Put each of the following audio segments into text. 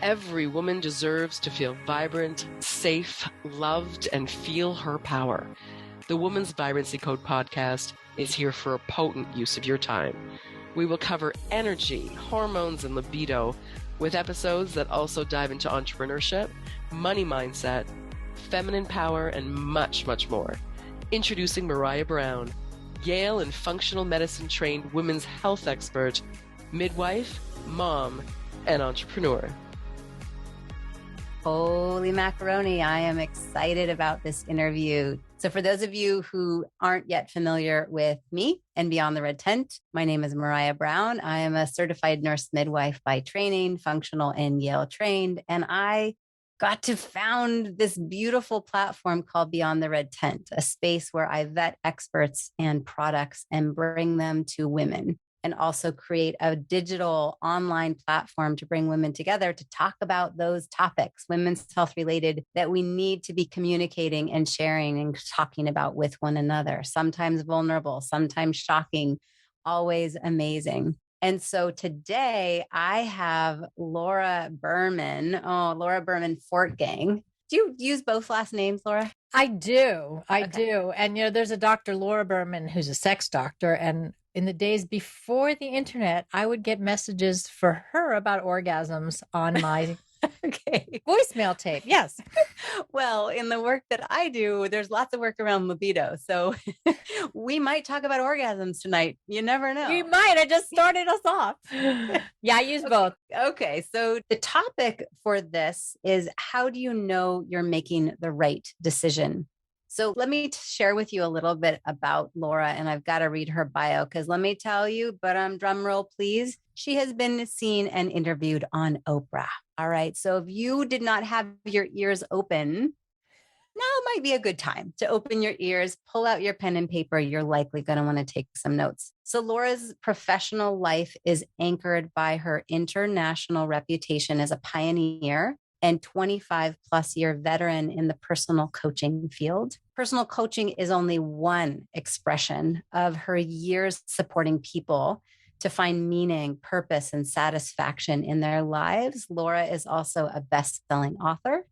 Every woman deserves to feel vibrant, safe, loved, and feel her power. The Woman's Vibrancy Code podcast is here for a potent use of your time. We will cover energy, hormones, and libido with episodes that also dive into entrepreneurship, money mindset, feminine power, and much, much more. Introducing Maraya Brown, Yale and functional medicine trained women's health expert, midwife, mom, and entrepreneur. Holy macaroni, I am excited about this interview. So for those of you who aren't yet familiar with me and Beyond the Red Tent, my name is Maraya Brown. I am a certified nurse midwife by training, functional and Yale trained, and I got to found this beautiful platform called Beyond the Red Tent, a space where I vet experts and products and bring them to women, and also create a digital online platform to bring women together to talk about those topics, women's health related, that we need to be communicating and sharing and talking about with one another. Sometimes vulnerable, sometimes shocking, always amazing. And so today I have Laura Berman, Laura Berman Fortgang. Do you use both last names, Laura? I do. I do. And, there's a Dr. Laura Berman who's a sex doctor. And in the days before the internet, I would get messages for her about orgasms on my voicemail tape. Yes. Well, in the work that I do, there's lots of work around libido. So we might talk about orgasms tonight. You never know. We might. I just started us off. Yeah, I use both. Okay. So the topic for this is, how do you know you're making the right decision? So let me share with you a little bit about Laura, and I've got to read her bio because let me tell you, but drum roll, please. She has been seen and interviewed on Oprah. All right. So if you did not have your ears open, now might be a good time to open your ears, pull out your pen and paper. You're likely going to want to take some notes. So Laura's professional life is anchored by her international reputation as a pioneer and 25 plus year veteran in the personal coaching field. Personal coaching is only one expression of her years supporting people to find meaning, purpose, and satisfaction in their lives. Laura is also a best-selling author,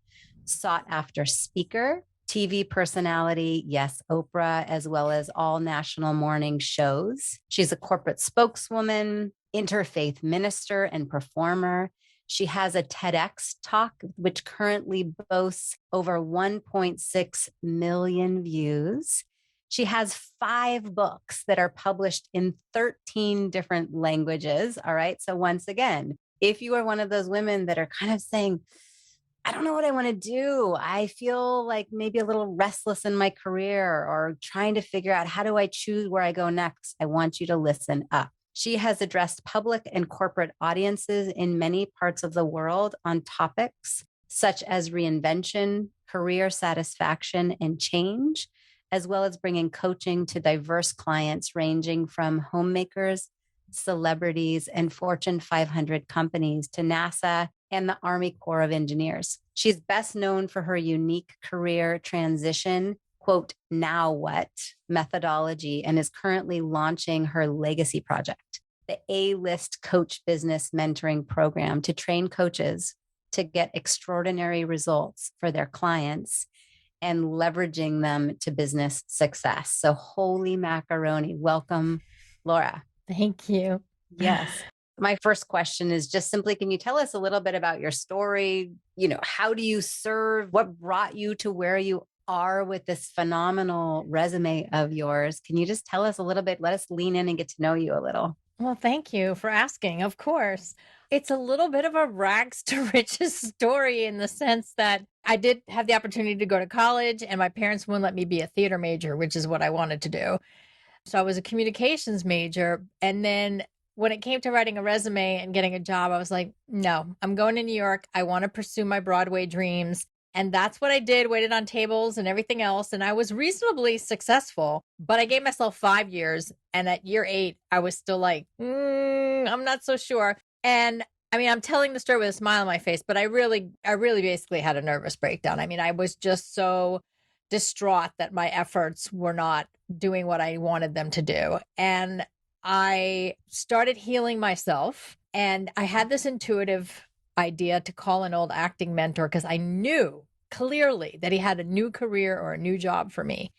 sought after speaker, TV personality, yes, Oprah, as well as all national morning shows. She's a corporate spokeswoman, interfaith minister, and performer. She has a TEDx talk, which currently boasts over 1.6 million views. She has 5 books that are published in 13 different languages. All right. So once again, if you are one of those women that are kind of saying, I don't know what I want to do, I feel like maybe a little restless in my career, or trying to figure out, how do I choose where I go next? I want you to listen up. She has addressed public and corporate audiences in many parts of the world on topics such as reinvention, career satisfaction, and change, as well as bringing coaching to diverse clients ranging from homemakers, celebrities, and Fortune 500 companies to NASA and the Army Corps of Engineers. She's best known for her unique career transition, quote, now what methodology, and is currently launching her legacy project, the A-List Coach Business Mentoring Program, to train coaches to get extraordinary results for their clients and leveraging them to business success. So holy macaroni. Welcome, Laura. Thank you. Yes. My first question is just simply, can you tell us a little bit about your story? How do you serve? What brought you to where you are with this phenomenal resume of yours? Can you just tell us a little bit? Let us lean in and get to know you a little. Well, thank you for asking. Of course. It's a little bit of a rags to riches story, in the sense that I did have the opportunity to go to college, and my parents wouldn't let me be a theater major, which is what I wanted to do. So I was a communications major. And then when it came to writing a resume and getting a job, I was like, no, I'm going to New York. I want to pursue my Broadway dreams. And that's what I did, waited on tables and everything else. And I was reasonably successful, but I gave myself 5 years. And at year 8, I was still like, I'm not so sure. And I mean, I'm telling the story with a smile on my face, but I really basically had a nervous breakdown. I mean, I was just so distraught that my efforts were not doing what I wanted them to do. And I started healing myself. And I had this intuitive idea to call an old acting mentor because I knew clearly that he had a new career or a new job for me.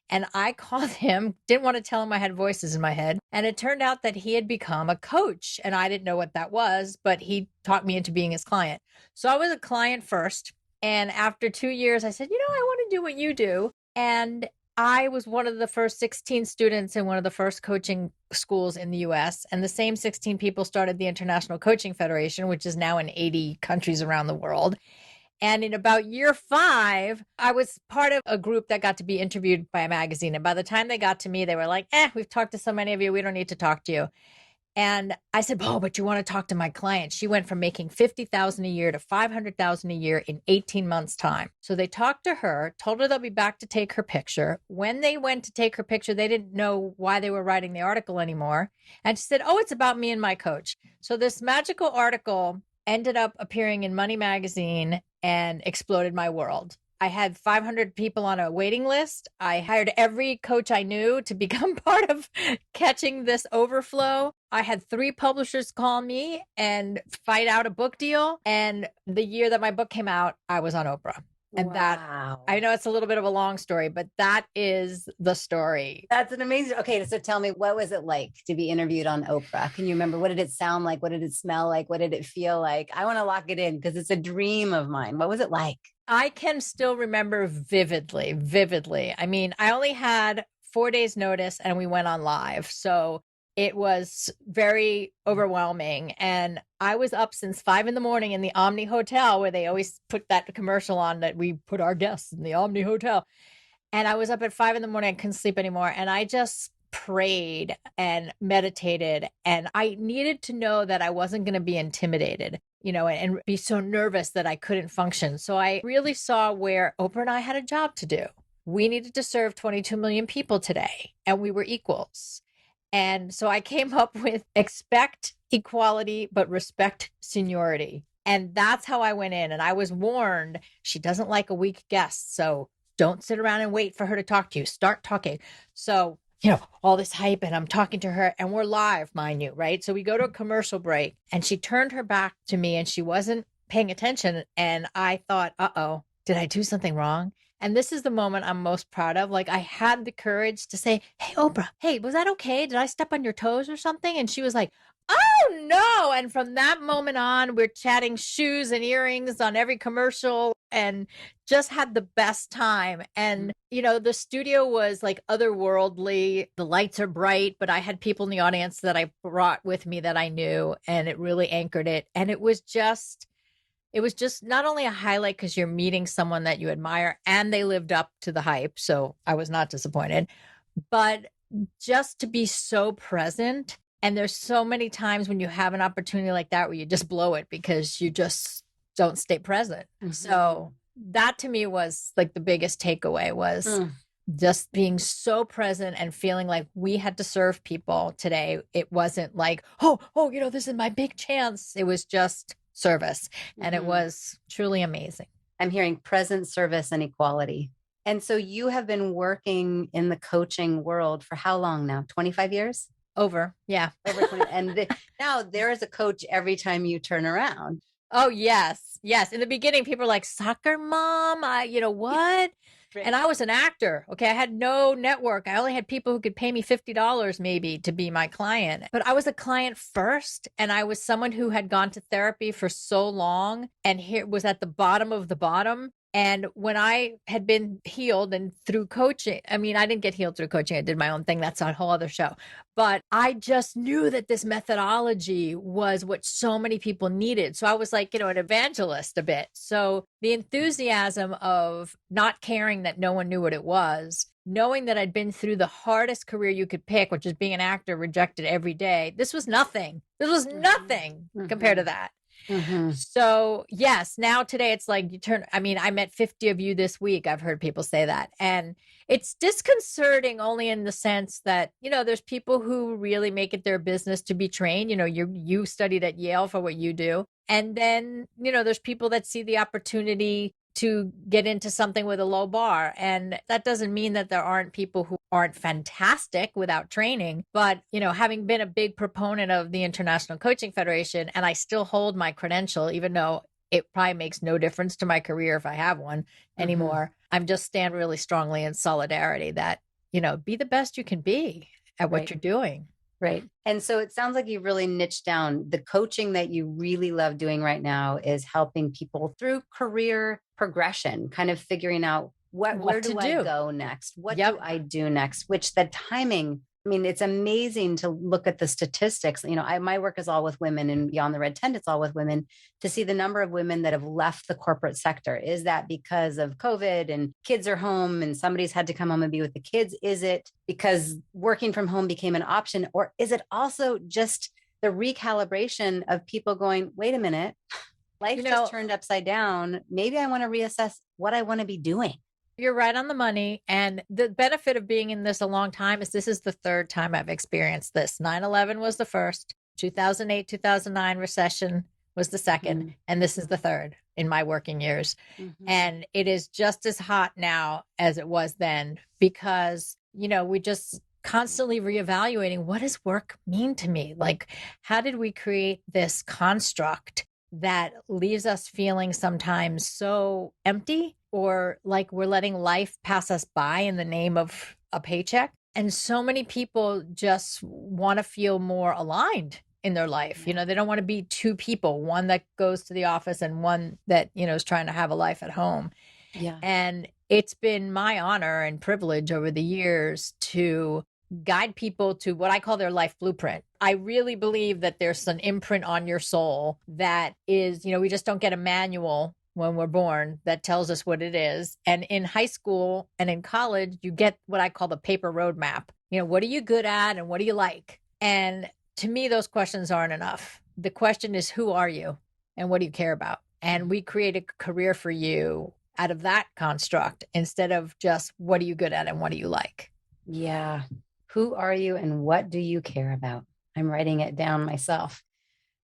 And I called him, didn't want to tell him I had voices in my head. And it turned out that he had become a coach. And I didn't know what that was, but he taught me into being his client. So I was a client first. And after 2 years, I said, I want to do what you do. And I was one of the first 16 students in one of the first coaching schools in the US. And the same 16 people started the International Coaching Federation, which is now in 80 countries around the world. And in about year 5, I was part of a group that got to be interviewed by a magazine. And by the time they got to me, they were like, we've talked to so many of you. We don't need to talk to you. And I said, but you want to talk to my client. She went from making $50,000 a year to $500,000 a year in 18 months time. So they talked to her, told her they'll be back to take her picture. When they went to take her picture, they didn't know why they were writing the article anymore. And she said, it's about me and my coach. So this magical article ended up appearing in Money Magazine and exploded my world. I had 500 people on a waiting list. I hired every coach I knew to become part of catching this overflow. I had 3 publishers call me and fight out a book deal. And the year that my book came out, I was on Oprah. And that, I know it's a little bit of a long story, but that is the story. That's an amazing. Okay. So tell me, what was it like to be interviewed on Oprah? Can you remember? What did it sound like? What did it smell like? What did it feel like? I want to lock it in because it's a dream of mine. What was it like? I can still remember vividly. I mean, I only had 4 days notice and we went on live. So it was very overwhelming. And I was up since 5 a.m. in the Omni Hotel, where they always put that commercial on that we put our guests in the Omni Hotel. And I was up at 5 a.m. I couldn't sleep anymore. And I just prayed and meditated. And I needed to know that I wasn't going to be intimidated, and be so nervous that I couldn't function. So I really saw where Oprah and I had a job to do. We needed to serve 22 million people today, and we were equals. And so I came up with expect equality, but respect seniority. And that's how I went in. And I was warned, she doesn't like a weak guest. So don't sit around and wait for her to talk to you. Start talking. So, all this hype, and I'm talking to her, and we're live, mind you, right? So we go to a commercial break, and she turned her back to me and she wasn't paying attention. And I thought, did I do something wrong? And this is the moment I'm most proud of. Like, I had the courage to say, hey, Oprah, hey, was that okay? Did I step on your toes or something? And she was like, oh, no. And from that moment on, we're chatting shoes and earrings on every commercial and just had the best time. And, the studio was like otherworldly. The lights are bright, but I had people in the audience that I brought with me that I knew, and it really anchored it. And it was just not only a highlight because you're meeting someone that you admire and they lived up to the hype. So I was not disappointed, but just to be so present. And there's so many times when you have an opportunity like that where you just blow it because you just don't stay present. Mm-hmm. So that to me was like the biggest takeaway was just being so present and feeling like we had to serve people today. It wasn't like, this is my big chance. It was just service. And it was truly amazing. I'm hearing present, service, and equality. And so you have been working in the coaching world for how long now? 25 years? Over. Yeah. Over 20. And now there is a coach every time you turn around. Oh, yes. Yes. In the beginning, people were like, soccer mom, what? And I was an actor. Okay. I had no network. I only had people who could pay me $50 maybe to be my client. But I was a client first. And I was someone who had gone to therapy for so long and here was at the bottom of the bottom. And when I had been healed and through coaching, I mean, I didn't get healed through coaching. I did my own thing. That's a whole other show. But I just knew that this methodology was what so many people needed. So I was like, an evangelist a bit. So the enthusiasm of not caring that no one knew what it was, knowing that I'd been through the hardest career you could pick, which is being an actor rejected every day. This was nothing. Compared to that. Mm-hmm. So yes, now today it's like I met 50 of you this week. I've heard people say that. And it's disconcerting only in the sense that, there's people who really make it their business to be trained. You studied at Yale for what you do. And then, there's people that see the opportunity to get into something with a low bar. And that doesn't mean that there aren't people who aren't fantastic without training. But, having been a big proponent of the International Coaching Federation, and I still hold my credential, even though it probably makes no difference to my career if I have one anymore. I'm just stand really strongly in solidarity that, be the best you can be at what you're doing. Right. And so it sounds like you've really niched down. The coaching that you really love doing right now is helping people through career progression, kind of figuring out where do I go next? What do I do next? Which the timing, it's amazing to look at the statistics. My work is all with women, and Beyond the Red Tent, it's all with women, to see the number of women that have left the corporate sector. Is that because of COVID and kids are home and somebody's had to come home and be with the kids? Is it because working from home became an option? Or is it also just the recalibration of people going, wait a minute, life just turned upside down. Maybe I want to reassess what I want to be doing. You're right on the money. And the benefit of being in this a long time is this is the third time I've experienced this. 9/11 was the first, 2008, 2009 recession was the second, and this is the third in my working years. And it is just as hot now as it was then because, we just constantly reevaluating, what does work mean to me? Like, how did we create this construct that leaves us feeling sometimes so empty, or like we're letting life pass us by in the name of a paycheck? And so many people just want to feel more aligned in their life. They don't want to be two people, one that goes to the office and one that, is trying to have a life at home. Yeah. And it's been my honor and privilege over the years to guide people to what I call their life blueprint. I really believe that there's an imprint on your soul that is, we just don't get a manual when we're born that tells us what it is. And in high school and in college, you get what I call the paper roadmap. What are you good at and what do you like? And to me, those questions aren't enough. The question is, who are you and what do you care about? And we create a career for you out of that construct instead of just what are you good at and what do you like? Yeah. Who are you and what do you care about? I'm writing it down myself.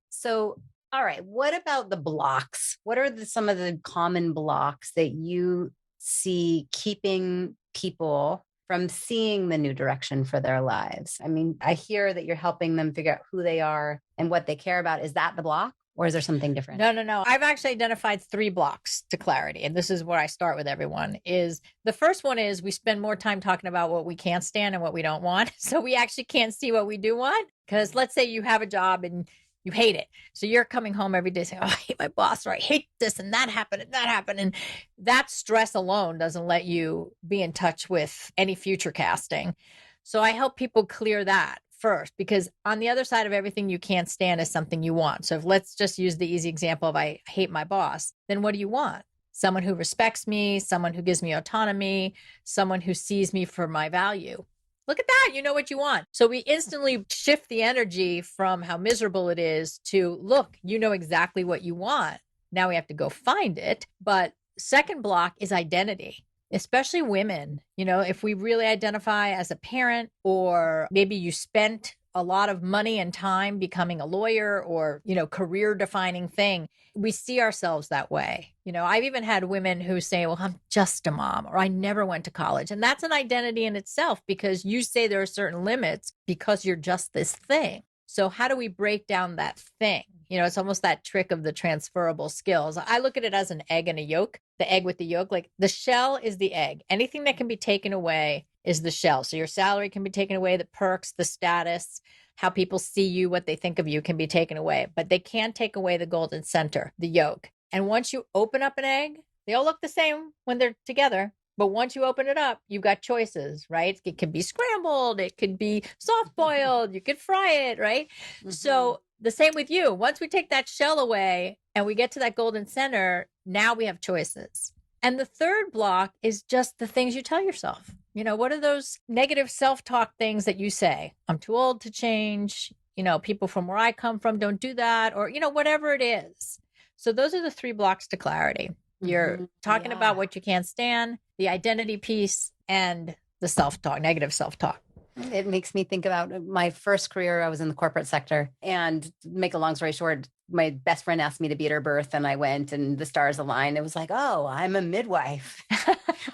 So, all right, what about the blocks? What are some of the common blocks that you see keeping people from seeing the new direction for their lives? I hear that you're helping them figure out who they are and what they care about. Is that the block? Or is there something different? No. I've actually identified 3 blocks to clarity. And this is where I start with everyone is the first one is we spend more time talking about what we can't stand and what we don't want. So we actually can't see what we do want. Because let's say you have a job and you hate it. So you're coming home every day saying, oh, I hate my boss, or I hate this and that happened and that happened. And that stress alone doesn't let you be in touch with any future casting. So I help people clear that first, because on the other side of everything you can't stand is something you want. So if let's just use the easy example of I hate my boss, then what do you want? Someone who respects me, someone who gives me autonomy, someone who sees me for my value. Look at that. You know what you want. So we instantly shift the energy from how miserable it is to, look, you know exactly what you want. Now we have to go find it. But second block is identity. Especially women, if we really identify as a parent, or maybe you spent a lot of money and time becoming a lawyer or, career defining thing, we see ourselves that way. I've even had women who say, well, I'm just a mom, or I never went to college. And that's an identity in itself, because you say there are certain limits because you're just this thing. So how do we break down that thing? It's almost that trick of the transferable skills. I look at it as an egg and a yolk, the egg with the yolk. Like the shell is the egg. Anything that can be taken away is the shell. So your salary can be taken away, the perks, the status, how people see you, what they think of you can be taken away, but they can't take away the golden center, the yolk. And once you open up an egg, they all look the same when they're together. But once you open it up, you've got choices, right? It can be scrambled. It could be soft boiled. You could fry it, right? Mm-hmm. So the same with you. Once we take that shell away and we get to that golden center, now we have choices. And the third block is just the things you tell yourself. What are those negative self-talk things that you say? I'm too old to change. People from where I come from don't do that, or, whatever it is. So those are the 3 blocks to clarity. You're talking about what you can't stand, the identity piece, and the self-talk, negative self-talk. It makes me think about my first career. I was in the corporate sector, and make a long story short, my best friend asked me to be at her birth, and I went, and the stars aligned. It was like, oh, I'm a midwife.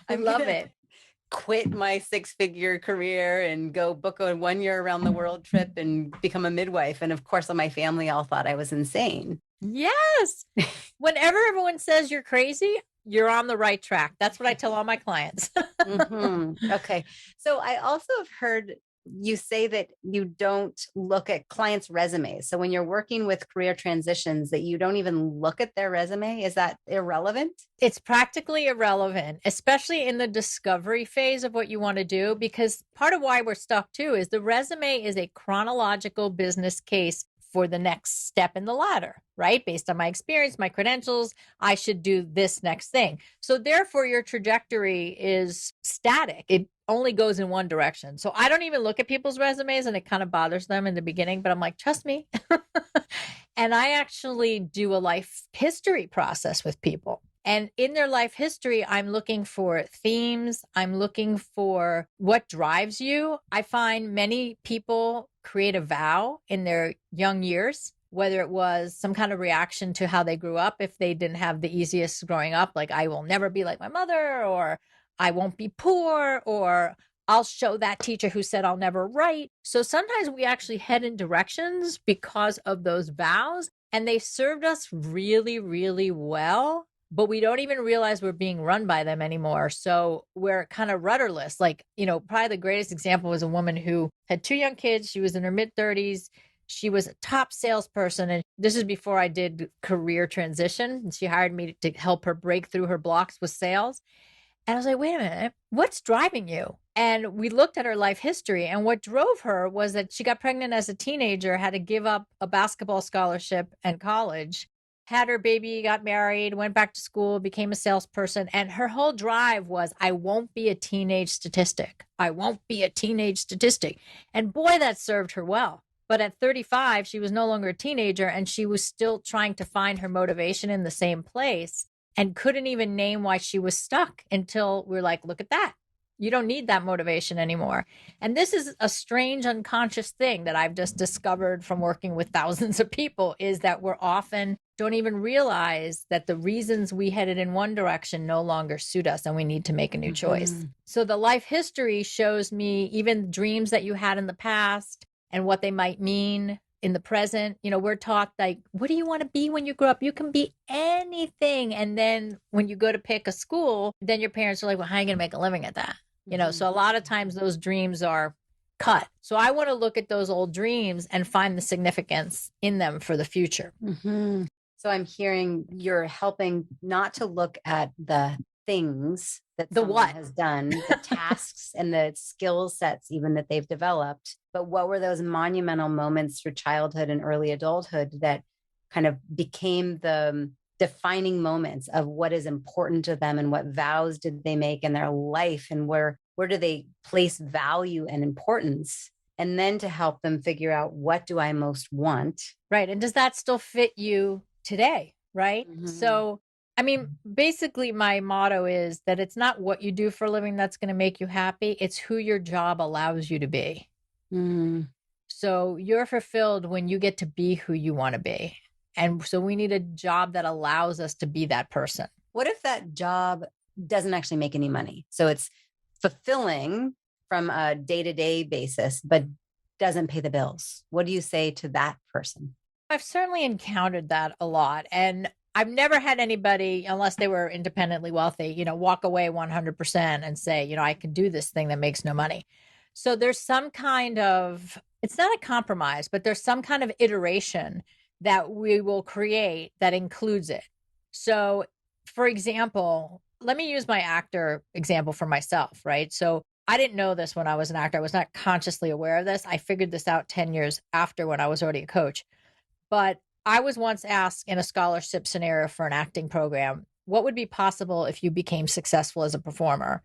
I love it. Quit my 6-figure career and go book a 1-year around the world trip and become a midwife. And of course, my family all thought I was insane. Yes. Whenever everyone says you're crazy, you're on the right track. That's what I tell all my clients. Okay. So I also have heard you say that you don't look at clients' resumes. So when you're working with career transitions, that you don't even look at their resume. Is that irrelevant? It's practically irrelevant, especially in the discovery phase of what you want to do, because part of why we're stuck too is the resume is a chronological business case for the next step in the ladder, right? Based on my experience, my credentials, I should do this next thing. So therefore your trajectory is static. It only goes in one direction. So I don't even look at people's resumes, and it kind of bothers them in the beginning, but I'm like, trust me. And I actually do a life history process with people. And in their life history, I'm looking for themes. I'm looking for what drives you. I find many people create a vow in their young years, whether it was some kind of reaction to how they grew up. If they didn't have the easiest growing up, like I will never be like my mother, or I won't be poor, or I'll show that teacher who said I'll never write. So sometimes we actually head in directions because of those vows, and they served us really, really well, but we don't even realize we're being run by them anymore. So we're kind of rudderless. Like, probably the greatest example was a woman who had 2 young kids. She was in her mid-30s. She was a top salesperson. And this is before I did career transition. She hired me to help her break through her blocks with sales. And I was like, wait a minute, what's driving you? And we looked at her life history, and what drove her was that she got pregnant as a teenager, had to give up a basketball scholarship and college, had her baby, got married, went back to school, became a salesperson. And her whole drive was, I won't be a teenage statistic. I won't be a teenage statistic. And boy, that served her well. But at 35, she was no longer a teenager, and she was still trying to find her motivation in the same place, and couldn't even name why she was stuck until we're like, look at that. You don't need that motivation anymore. And this is a strange unconscious thing that I've just discovered from working with thousands of people, is that we're often don't even realize that the reasons we headed in one direction no longer suit us, and we need to make a new choice. So the life history shows me even dreams that you had in the past and what they might mean in the present. We're taught, like, what do you want to be when you grow up? You can be anything. And then when you go to pick a school, then your parents are like, well, how are you going to make a living at that? So a lot of times those dreams are cut. So I want to look at those old dreams and find the significance in them for the future. So I'm hearing you're helping not to look at the things that The someone what? has done, the tasks and the skill sets even that they've developed, but what were those monumental moments through childhood and early adulthood that kind of became the defining moments of what is important to them, and what vows did they make in their life, and where do they place value and importance, and then to help them figure out, what do I most want? Right. And does that still fit you today? Right. So, I mean, basically my motto is that it's not what you do for a living that's going to make you happy. It's who your job allows you to be. So you're fulfilled when you get to be who you want to be. And so we need a job that allows us to be that person. What if that job doesn't actually make any money? So it's fulfilling from a day-to-day basis, but doesn't pay the bills. What do you say to that person? I've certainly encountered that a lot. And I've never had anybody, unless they were independently wealthy, walk away 100% and say, I can do this thing that makes no money. So there's some kind of, it's not a compromise, but there's some kind of iteration that we will create that includes it. So for example, let me use my actor example for myself, right? So I didn't know this when I was an actor. I was not consciously aware of this. I figured this out 10 years after, when I was already a coach. But I was once asked in a scholarship scenario for an acting program, what would be possible if you became successful as a performer?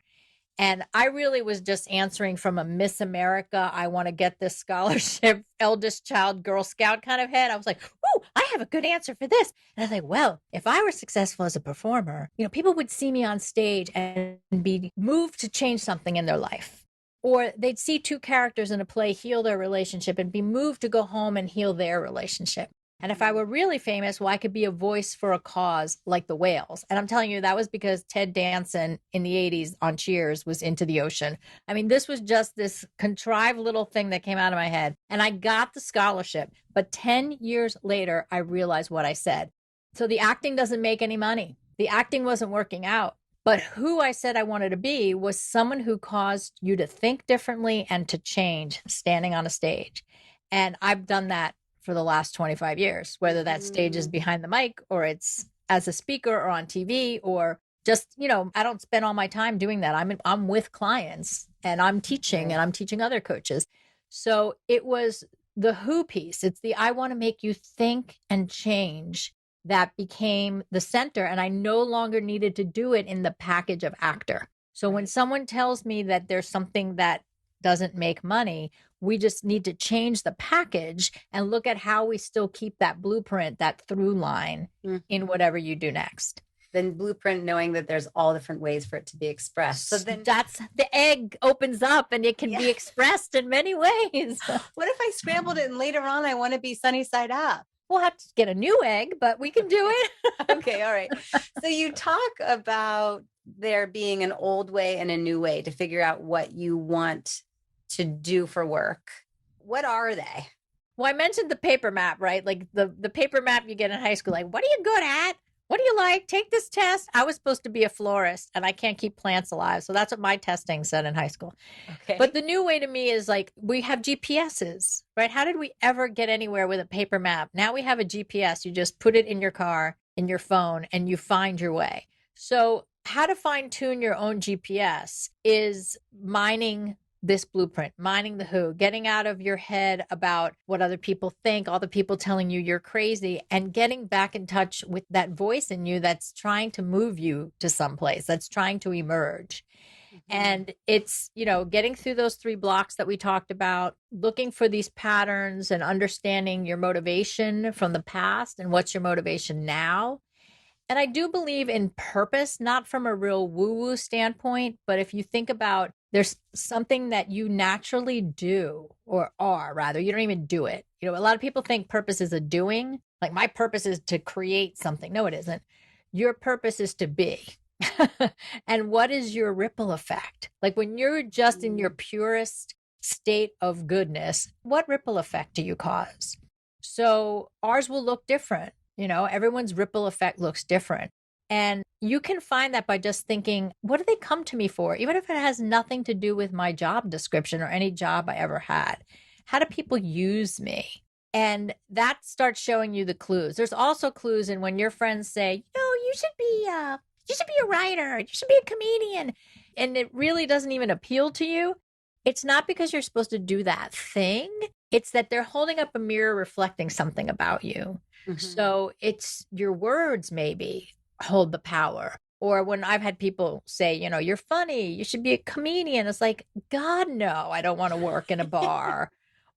And I really was just answering from a Miss America, I want to get this scholarship, eldest child, Girl Scout kind of head. I was like, oh, I have a good answer for this. And I was like, well, if I were successful as a performer, people would see me on stage and be moved to change something in their life. Or they'd see two characters in a play heal their relationship and be moved to go home and heal their relationship. And if I were really famous, well, I could be a voice for a cause like the whales. And I'm telling you, that was because Ted Danson in the 80s on Cheers was into the ocean. I mean, this was just this contrived little thing that came out of my head. And I got the scholarship. But 10 years later, I realized what I said. So the acting doesn't make any money. The acting wasn't working out. But who I said I wanted to be was someone who caused you to think differently and to change standing on a stage. And I've done that for the last 25 years, whether that stage is behind the mic or it's as a speaker or on TV or just, I don't spend all my time doing that. I'm with clients and I'm teaching and I'm teaching other coaches. So it was the who piece. It's the I want to make you think and change that became the center. And I no longer needed to do it in the package of actor. So when someone tells me that there's something that doesn't make money, we just need to change the package and look at how we still keep that blueprint, that through line in whatever you do next. Then blueprint, knowing that there's all different ways for it to be expressed. So then that's the egg opens up and it can be expressed in many ways. What if I scrambled it and later on I want to be sunny side up? We'll have to get a new egg, but we can do it. Okay. All right. So you talk about there being an old way and a new way to figure out what you want to do for work. What are they? Well, I mentioned the paper map, right? Like the paper map you get in high school. Like, what are you good at? What do you like? Take this test. I was supposed to be a florist and I can't keep plants alive. So that's what my testing said in high school. Okay. But the new way to me is like, we have GPSs, right? How did we ever get anywhere with a paper map? Now we have a GPS. You just put it in your car, in your phone, and you find your way. So how to fine tune your own GPS is mining this blueprint, mining the who, getting out of your head about what other people think, all the people telling you you're crazy, and getting back in touch with that voice in you that's trying to move you to someplace, that's trying to emerge. And it's, getting through those 3 blocks that we talked about, looking for these patterns and understanding your motivation from the past and what's your motivation now. And I do believe in purpose, not from a real woo-woo standpoint, but if you think about there's something that you naturally do or are, rather, you don't even do it. A lot of people think purpose is a doing, like my purpose is to create something. No, it isn't. Your purpose is to be. And what is your ripple effect? Like when you're just in your purest state of goodness, what ripple effect do you cause? So ours will look different. Everyone's ripple effect looks different. And you can find that by just thinking, what do they come to me for? Even if it has nothing to do with my job description or any job I ever had. How do people use me? And that starts showing you the clues. There's also clues in when your friends say, you should be a writer, you should be a comedian. And it really doesn't even appeal to you. It's not because you're supposed to do that thing. It's that they're holding up a mirror reflecting something about you. So it's your words maybe hold the power. Or when I've had people say, you're funny, you should be a comedian. It's like, God, no, I don't want to work in a bar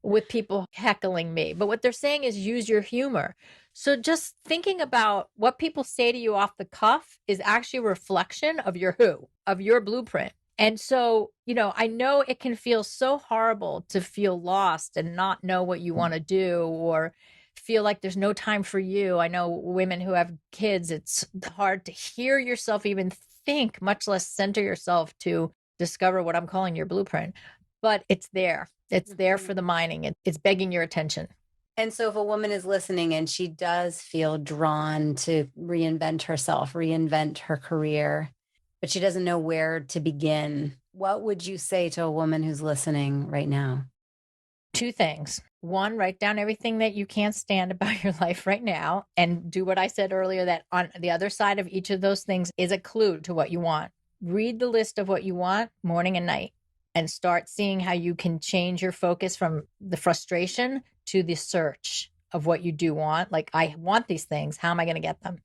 with people heckling me. But what they're saying is use your humor. So just thinking about what people say to you off the cuff is actually a reflection of your who, of your blueprint. And so, I know it can feel so horrible to feel lost and not know what you want to do or feel like there's no time for you. I know women who have kids, it's hard to hear yourself even think, much less center yourself to discover what I'm calling your blueprint. But it's there. It's there for the mining. It's begging your attention. And so if a woman is listening and she does feel drawn to reinvent herself, reinvent her career, but she doesn't know where to begin, what would you say to a woman who's listening right now? 2 things. 1, write down everything that you can't stand about your life right now and do what I said earlier, that on the other side of each of those things is a clue to what you want. Read the list of what you want morning and night and start seeing how you can change your focus from the frustration to the search of what you do want. Like, I want these things. How am I going to get them?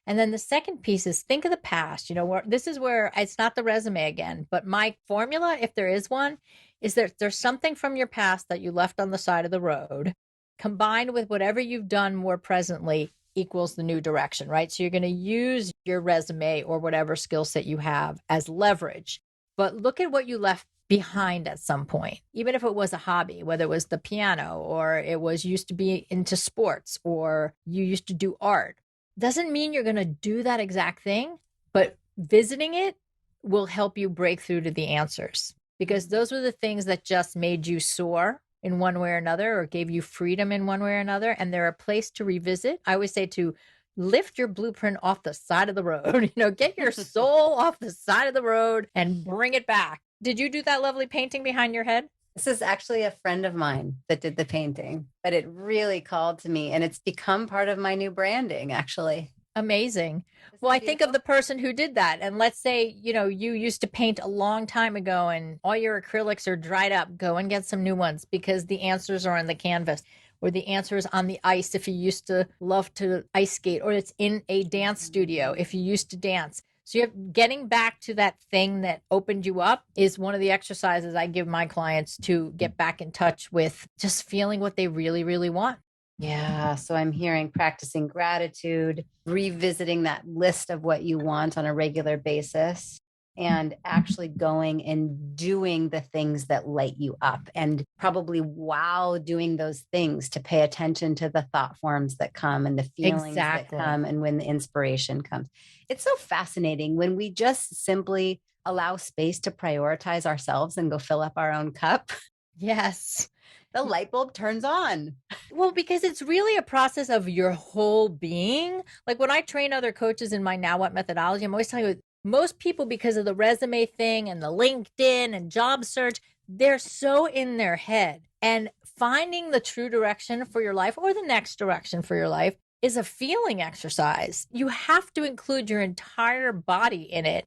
And then the second piece is think of the past. This is where it's not the resume again, but my formula, if there is one, is that there's something from your past that you left on the side of the road, combined with whatever you've done more presently equals the new direction, right? So you're going to use your resume or whatever skill set you have as leverage, but look at what you left behind at some point, even if it was a hobby, whether it was the piano or it was used to be into sports or you used to do art. Doesn't mean you're going to do that exact thing, but visiting it will help you break through to the answers, because those were the things that just made you soar in one way or another, or gave you freedom in one way or another. And they're a place to revisit. I always say to lift your blueprint off the side of the road, get your soul off the side of the road and bring it back. Did you do that lovely painting behind your head? This is actually a friend of mine that did the painting, but it really called to me, and it's become part of my new branding, actually. Amazing. Well, I think of the person who did that. And let's say, you used to paint a long time ago and all your acrylics are dried up. Go and get some new ones, because the answers are on the canvas, or the answer is on the ice if you used to love to ice skate, or it's in a dance studio if you used to dance. So you're getting back to that thing that opened you up is one of the exercises I give my clients to get back in touch with just feeling what they really, really want. Yeah. So I'm hearing practicing gratitude, revisiting that list of what you want on a regular basis, and actually going and doing the things that light you up. And probably while doing those things, to pay attention to the thought forms that come and the feelings that come, and when the inspiration comes. It's so fascinating when we just simply allow space to prioritize ourselves and go fill up our own cup. Yes. The light bulb turns on. Well, because it's really a process of your whole being. Like when I train other coaches in my Now What methodology, I'm always telling you, most people, because of the resume thing and the LinkedIn and job search, they're so in their head. And finding the true direction for your life, or the next direction for your life, is a feeling exercise. You have to include your entire body in it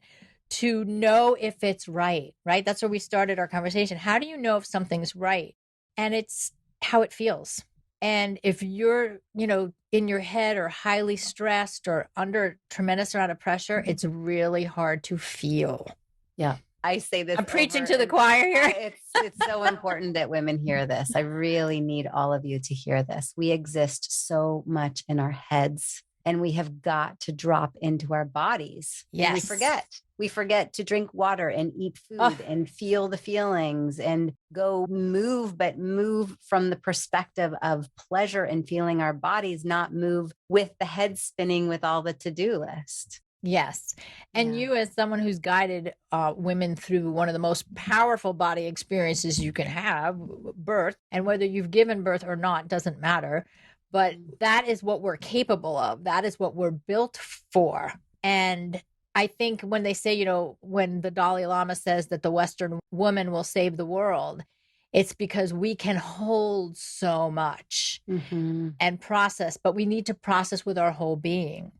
to know if it's right? That's where we started our conversation. How do you know if something's right? And it's how it feels. And if you're, in your head or highly stressed or under a tremendous amount of pressure, it's really hard to feel. Yeah. I say this. I'm preaching to the choir here. It's so important that women hear this. I really need all of you to hear this. We exist so much in our heads, and we have got to drop into our bodies. Yes. And we forget to drink water and eat food and feel the feelings and go move, but move from the perspective of pleasure and feeling our bodies, not move with the head spinning with all the to-do list. Yes. And you, as someone who's guided women through one of the most powerful body experiences you can have, birth, and whether you've given birth or not doesn't matter, but that is what we're capable of. That is what we're built for. And I think when they say, when the Dalai Lama says that the Western woman will save the world, it's because we can hold so much and process, but we need to process with our whole being,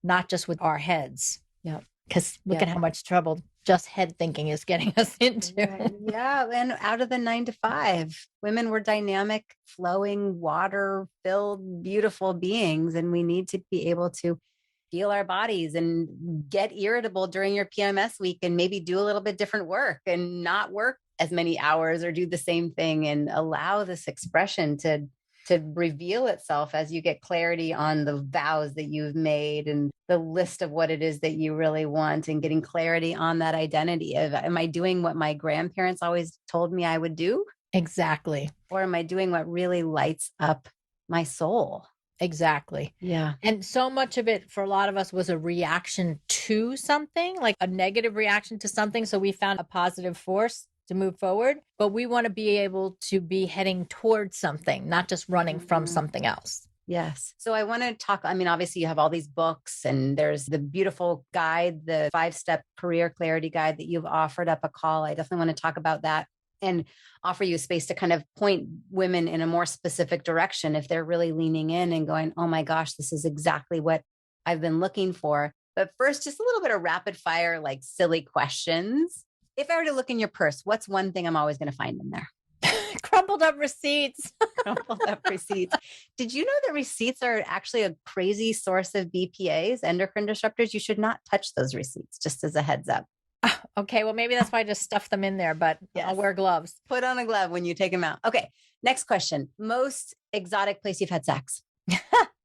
not just with our heads. Yeah. Because look at how much trouble just head thinking is getting us into. Yeah. And out of the 9 to 5, women were dynamic, flowing, water-filled, beautiful beings. And we need to be able to feel our bodies and get irritable during your PMS week and maybe do a little bit different work and not work as many hours or do the same thing, and allow this expression to reveal itself as you get clarity on the vows that you've made and the list of what it is that you really want, and getting clarity on that identity of, am I doing what my grandparents always told me I would do? Exactly. Or am I doing what really lights up my soul? Exactly. Yeah. And so much of it for a lot of us was a reaction to something, like a negative reaction to something. So we found a positive force to move forward, but we want to be able to be heading towards something, not just running from something else. Yes. So I want to talk, obviously you have all these books, and there's the beautiful guide, the 5-step career clarity guide that you've offered up a call. I definitely want to talk about that and offer you a space to kind of point women in a more specific direction if they're really leaning in and going, oh my gosh, this is exactly what I've been looking for. But first, just a little bit of rapid fire, like silly questions. If I were to look in your purse, what's one thing I'm always going to find in there? Crumpled up receipts. Crumpled up receipts. Did you know that receipts are actually a crazy source of BPAs, endocrine disruptors? You should not touch those receipts, just as a heads up. Okay, well, maybe that's why I just stuff them in there, but I'll wear gloves. Put on a glove when you take them out. Okay, next question. Most exotic place you've had sex?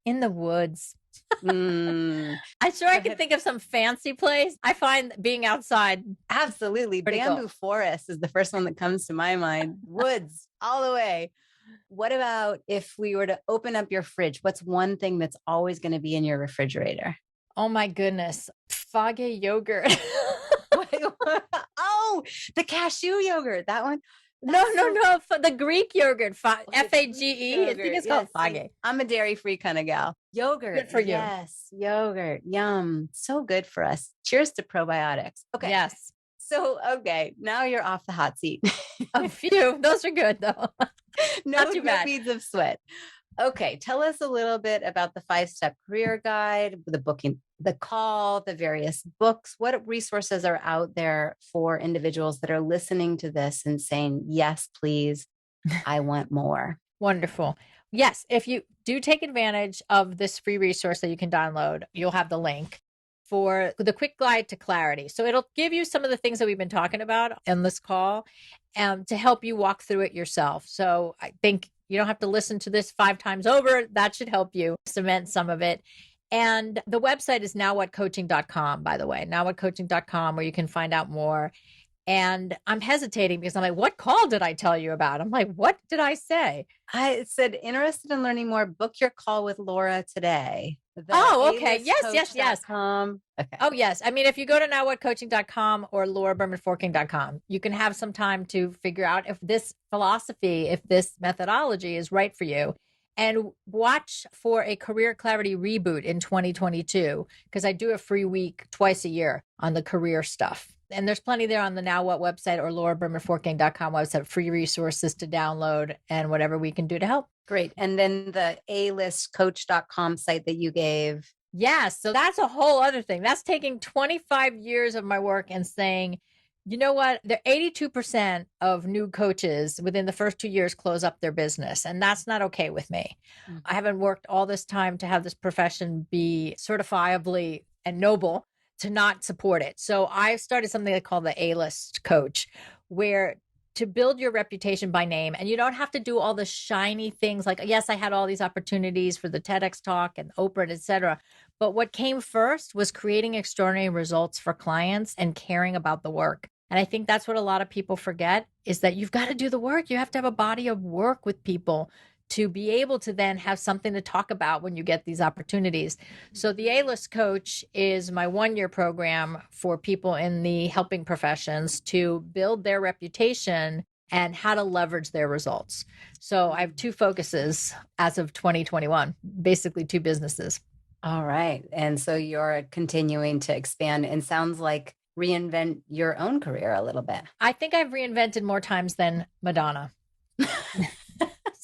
In the woods. Mm, I'm sure I can think of some fancy place. I find being outside. absolutely. Pretty Bamboo cool. forest is the first one that comes to my mind. Woods all the way. What about if we were to open up your fridge? What's one thing that's always going to be in your refrigerator? Oh my goodness. Fage yogurt. Oh, the cashew yogurt. That one. No, That's so no. The Greek yogurt. the Greek Fage. I think yogurt. it's Yes, called see, fage. I'm a dairy-free kind of gal. Yogurt. Good for you. Yes, yogurt. Yum. So good for us. Cheers to probiotics. Okay. Yes. So, okay, now you're off the hot seat. A few. Those are good though. No, too no bad. beads of sweat. Okay, tell us a little bit about the 5-step career guide, the booking, the call, the various books. What resources are out there for individuals that are listening to this and saying, yes, please, I want more? Wonderful. Yes. If you do take advantage of this free resource that you can download, you'll have the link for the quick guide to clarity. So it'll give you some of the things that we've been talking about in this call to help you walk through it yourself. So I think you don't have to listen to this 5 times over. That should help you cement some of it. And the website is nowwhatcoaching.com, by the way, nowwhatcoaching.com, where you can find out more. And I'm hesitating because I'm like, what call did I tell you about? I'm like, what did I say? I said, interested in learning more, book your call with Laura today. Oh, okay. Yes. alistcoach.com. Okay. Oh, yes. I mean, if you go to nowwhatcoaching.com or laurabermanfortgang.com, you can have some time to figure out if this philosophy, if this methodology is right for you. And watch for a career clarity reboot in 2022, because I do a free week twice a year on the career stuff. And there's plenty there on the Now What website or laurabermanfortgang.com website, free resources to download and whatever we can do to help. Great. And then the alistcoach.com site that you gave. Yes. So that's a whole other thing. That's taking 25 years of my work and saying, you know what? 82% of new coaches within the first 2 years close up their business. And that's not okay with me. Mm-hmm. I haven't worked all this time to have this profession be certifiably and noble to not support it. So I started something I call the A-list coach, where to build your reputation by name, and you don't have to do all the shiny things like, yes, I had all these opportunities for the TEDx talk and Oprah, et cetera. But what came first was creating extraordinary results for clients and caring about the work. And I think that's what a lot of people forget, is that you've got to do the work. You have to have a body of work with people to be able to then have something to talk about when you get these opportunities. So the A-list coach is my 1-year program for people in the helping professions to build their reputation and how to leverage their results. So I have 2 focuses as of 2021, basically 2 businesses. All right. And so you're continuing to expand, and sounds like reinvent your own career a little bit. I think I've reinvented more times than Madonna.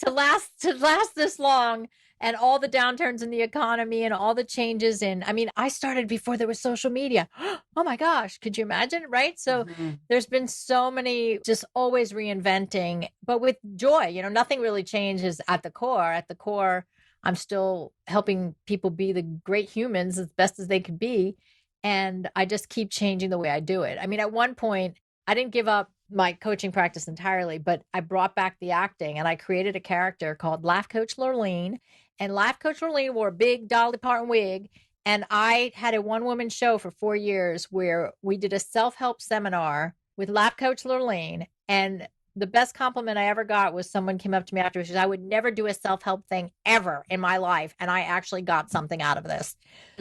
To last this long, and all the downturns in the economy and all the changes I started before there was social media. Oh my gosh, could you imagine? Right? So there's been so many, just always reinventing, but with joy. Nothing really changes at the core. At the core, I'm still helping people be the great humans as best as they could be. And I just keep changing the way I do it. At one point, I didn't give up my coaching practice entirely, but I brought back the acting, and I created a character called Laugh Coach Lurleen. And Laugh Coach Lurleen wore a big Dolly Parton wig. And I had a 1-woman show for 4 years where we did a self-help seminar with Laugh Coach Lurleen. And the best compliment I ever got was someone came up to me after, she said, I would never do a self-help thing ever in my life. And I actually got something out of this.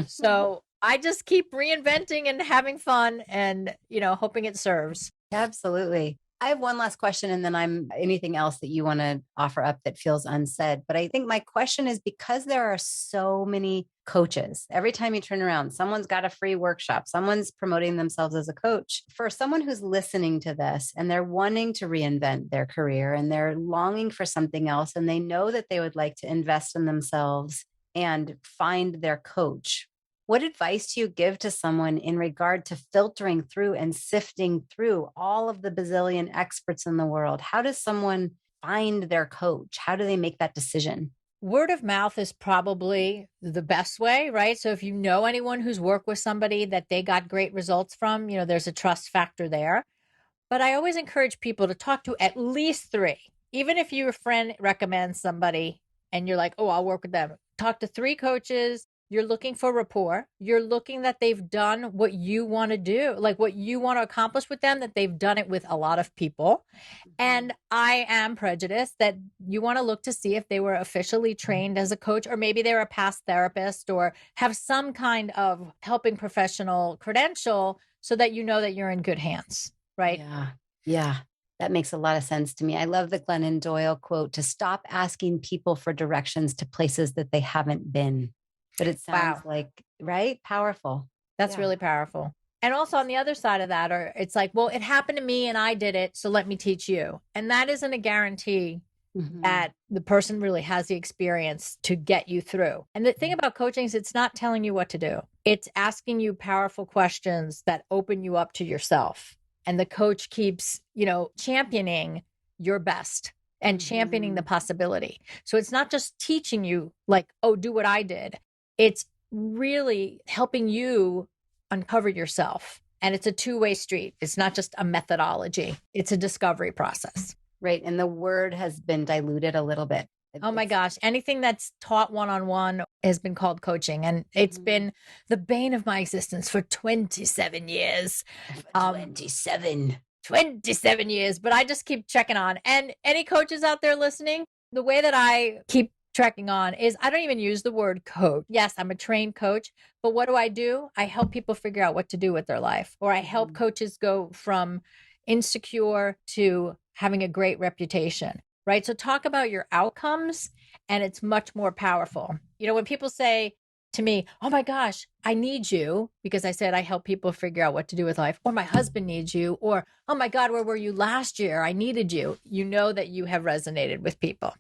So I just keep reinventing and having fun and, hoping it serves. Absolutely. I have one last question, and then anything else that you want to offer up that feels unsaid. But I think my question is, because there are so many coaches, every time you turn around, someone's got a free workshop, someone's promoting themselves as a coach. For someone who's listening to this and they're wanting to reinvent their career and they're longing for something else, and they know that they would like to invest in themselves and find their coach, what advice do you give to someone in regard to filtering through and sifting through all of the bazillion experts in the world? How does someone find their coach? How do they make that decision? Word of mouth is probably the best way, right? So if you know anyone who's worked with somebody that they got great results from, there's a trust factor there. But I always encourage people to talk to at least 3. Even if your friend recommends somebody and you're like, oh, I'll work with them. Talk to 3 coaches. You're looking for rapport. You're looking that they've done what you want to do, like what you want to accomplish with them, that they've done it with a lot of people. And I am prejudiced that you want to look to see if they were officially trained as a coach, or maybe they're a past therapist or have some kind of helping professional credential so that you know that you're in good hands, right? Yeah. Yeah. That makes a lot of sense to me. I love the Glennon Doyle quote, to stop asking people for directions to places that they haven't been. But it sounds Wow. like, right? Powerful. That's Yeah. really powerful. And also on the other side of that, or it's like, well, it happened to me and I did it, so let me teach you. And that isn't a guarantee that the person really has the experience to get you through. And the thing about coaching is it's not telling you what to do. It's asking you powerful questions that open you up to yourself. And the coach keeps, championing your best and championing the possibility. So it's not just teaching you like, oh, do what I did. It's really helping you uncover yourself. And it's a two-way street. It's not just a methodology. It's a discovery process. Right. And the word has been diluted a little bit. Oh my gosh. Anything that's taught one-on-one has been called coaching. And it's been the bane of my existence for 27 years. 27 years. But I just keep checking on. And any coaches out there listening, the way that I keep tracking on is I don't even use the word coach. Yes, I'm a trained coach, but what do? I help people figure out what to do with their life, or I help coaches go from insecure to having a great reputation, right? So talk about your outcomes, and it's much more powerful. When people say to me, oh my gosh, I need you, because I said I help people figure out what to do with life, or my husband needs you, or oh my God, where were you last year? I needed you. You know that you have resonated with people.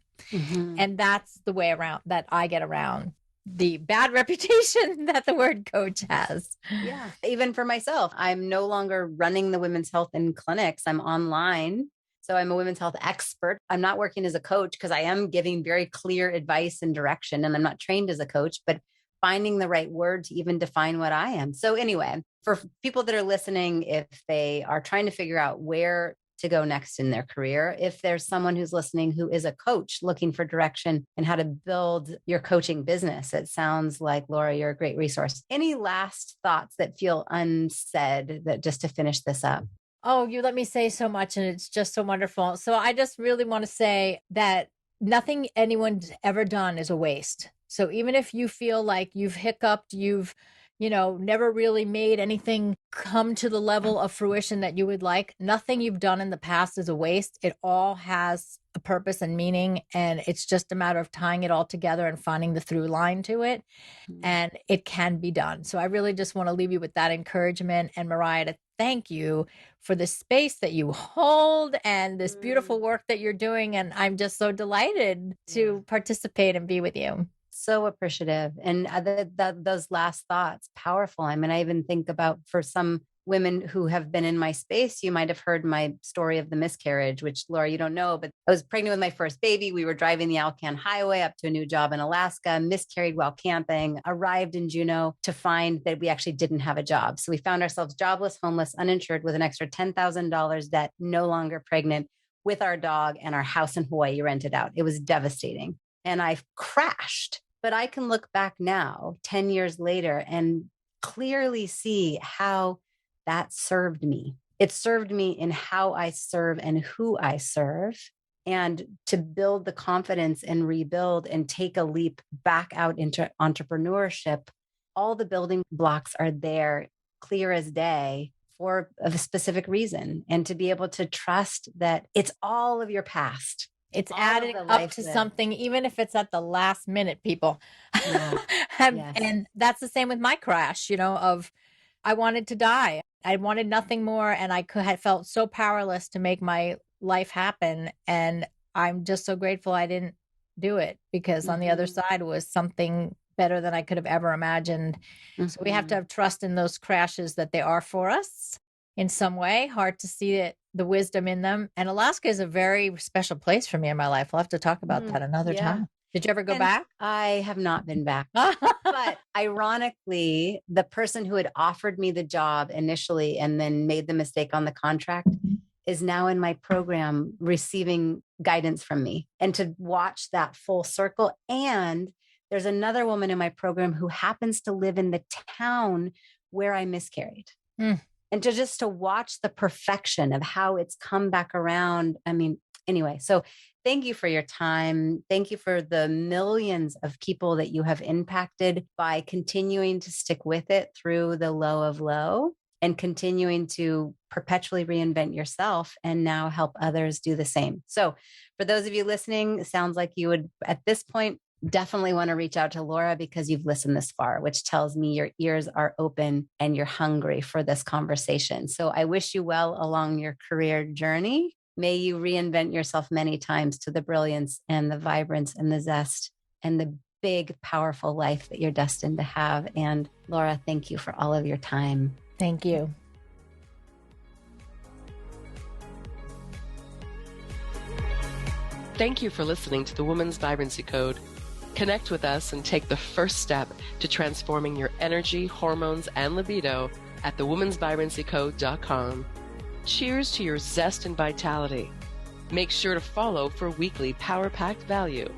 And that's the way around that I get around the bad reputation that the word coach has. Yeah. Even for myself, I'm no longer running the women's health in clinics. I'm online. So I'm a women's health expert. I'm not working as a coach because I am giving very clear advice and direction. And I'm not trained as a coach, but finding the right word to even define what I am. So anyway, for people that are listening, if they are trying to figure out where to go next in their career, if there's someone who's listening who is a coach looking for direction and how to build your coaching business, it sounds like, Laura, you're a great resource. Any last thoughts that feel unsaid, that just to finish this up? Oh, you let me say so much, and it's just so wonderful. So I just really want to say that nothing anyone's ever done is a waste. So even if you feel like you've hiccuped, you've never really made anything come to the level of fruition that you would like, nothing you've done in the past is a waste. It all has a purpose and meaning, and it's just a matter of tying it all together and finding the through line to it. And it can be done. So I really just want to leave you with that encouragement. And Maraya, to thank you for the space that you hold and this beautiful work that you're doing. And I'm just so delighted to participate and be with you. So appreciative. And those last thoughts, powerful. I mean, I even think about, for some women who have been in my space, you might have heard my story of the miscarriage, which, Laura, you don't know, but I was pregnant with my first baby. We were driving the Alcan Highway up to a new job in Alaska, miscarried while camping, arrived in Juneau to find that we actually didn't have a job. So we found ourselves jobless, homeless, uninsured, with an extra $10,000 debt, no longer pregnant, with our dog and our house in Hawaii rented out. It was devastating. And I crashed. But I can look back now, 10 years later, and clearly see how that served me. It served me in how I serve and who I serve, and to build the confidence and rebuild and take a leap back out into entrepreneurship. All the building blocks are there, clear as day, for a specific reason. And to be able to trust that it's all of your past. It's adding up to something, even if it's at the last minute, people. Yeah. And that's the same with my crash, of I wanted to die. I wanted nothing more. And I had felt so powerless to make my life happen. And I'm just so grateful I didn't do it, because on the other side was something better than I could have ever imagined. So we have to have trust in those crashes, that they are for us in some way. Hard to see it, the wisdom in them. And Alaska is a very special place for me in my life. We'll have to talk about that another time. Did you ever go back? I have not been back. But ironically, the person who had offered me the job initially and then made the mistake on the contract is now in my program receiving guidance from me. And to watch that full circle, and There's another woman in my program who happens to live in the town where I miscarried. And to watch the perfection of how it's come back around. I mean, anyway, so thank you for your time. Thank you for the millions of people that you have impacted by continuing to stick with it through the low of low and continuing to perpetually reinvent yourself and now help others do the same. So for those of you listening, it sounds like you would, at this point, definitely want to reach out to Laura because you've listened this far, which tells me your ears are open and you're hungry for this conversation. So I wish you well along your career journey. May you reinvent yourself many times to the brilliance and the vibrance and the zest and the big, powerful life that you're destined to have. And Laura, thank you for all of your time. Thank you. Thank you for listening to the Woman's Vibrancy Code. Connect with us and take the first step to transforming your energy, hormones, and libido at thewomansvibrancycode.com. Cheers to your zest and vitality. Make sure to follow for weekly power-packed value.